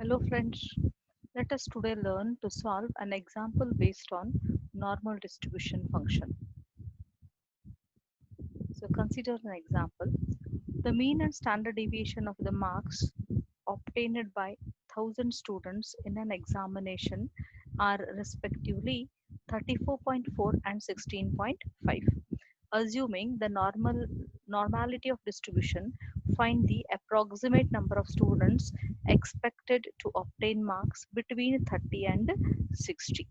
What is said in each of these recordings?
Hello friends, let us today learn to solve an example based on normal distribution function. So consider an example. The mean and standard deviation of the marks obtained by 1000 students in an examination are respectively 34.4 and 16.5. Assuming the normality of distribution, find the approximate number of students expected to obtain marks between 30 and 60.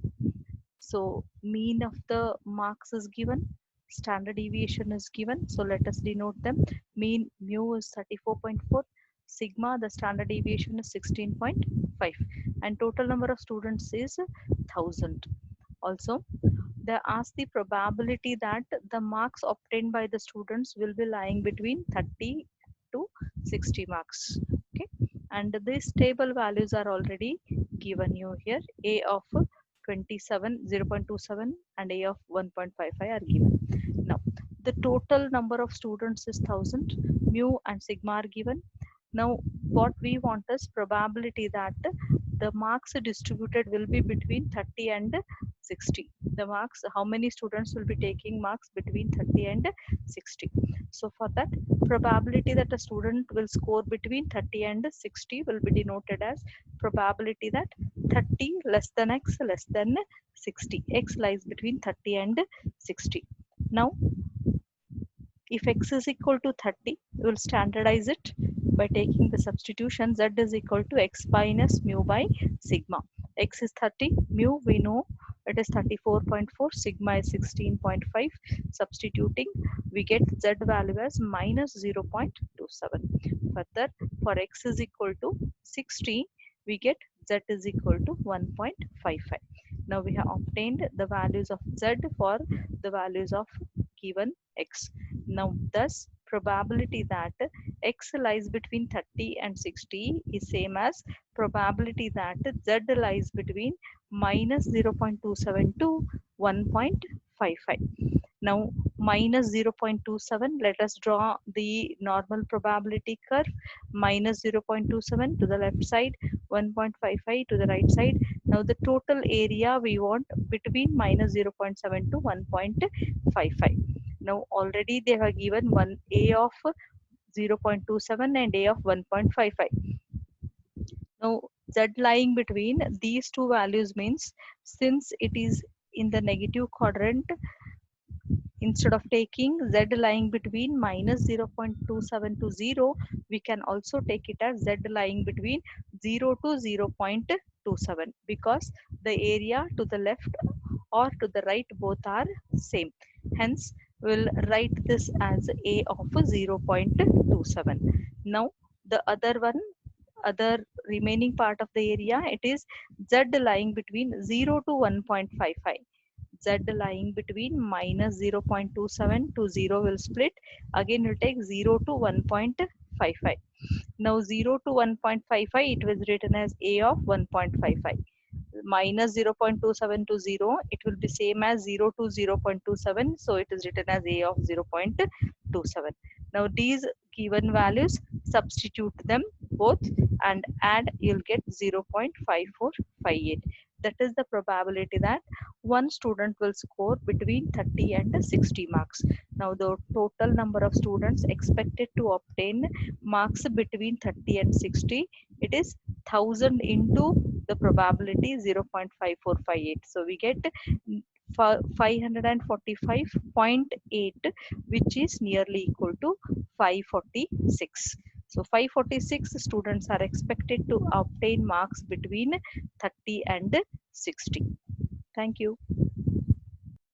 So mean of the marks is given, standard deviation is given. So let us denote them. Mean mu is 34.4, sigma the standard deviation is 16.5, and total number of students is 1000. Also, they ask the probability that the marks obtained by the students will be lying between 30 to 60 marks. Okay, and these table values are already given you here. A of 27 0.27 and A of 1.55 are given. Now the total number of students is 1000, mu and sigma are given. Now what we want is probability that the marks distributed will be between 30 and 60. The marks, how many students will be taking marks between 30 and 60. So for that, probability that a student will score between 30 and 60 will be denoted as probability that 30 less than x less than 60. X lies between 30 and 60. Now if x is equal to 30, we will standardize it by taking the substitution z is equal to x minus mu by sigma. X is 30, mu we know it is 34.4, sigma is 16.5. Substituting, we get z value as minus 0.27. Further, for x is equal to 60, we get z is equal to 1.55. Now we have obtained the values of z for the values of given x. Now, thus, probability that x lies between 30 and 60 is same as probability that z lies between minus 0.27 to 1.55. Now, minus 0.27, let us draw the normal probability curve. Minus 0.27 to the left side, 1.55 to the right side. Now, the total area we want between minus 0.7 to 1.55. Now already they have given one A of 0.27 and A of 1.55. Now Z lying between these two values means since it is in the negative quadrant, instead of taking Z lying between minus 0.27 to 0, we can also take it as Z lying between 0 to 0.27 because the area to the left or to the right both are same. Hence, we'll write this as A of 0.27. Now, the other remaining part of the area, it is Z lying between 0 to 1.55. Z lying between minus 0.27 to 0 will split. Again, we'll take 0 to 1.55. Now 0 to 1.55, it was written as A of 1.55. Minus 0.27 to 0, it will be same as 0 to 0.27. So it is written as A of 0.27. Now these given values, substitute them both and add, you'll get 0.5458. That is the probability that one student will score between 30 and 60 marks. Now the total number of students expected to obtain marks between 30 and 60, it is 1000 into the probability 0.5458. So we get 545.8, which is nearly equal to 546. So 546 students are expected to obtain marks between 30 and 60. Thank you.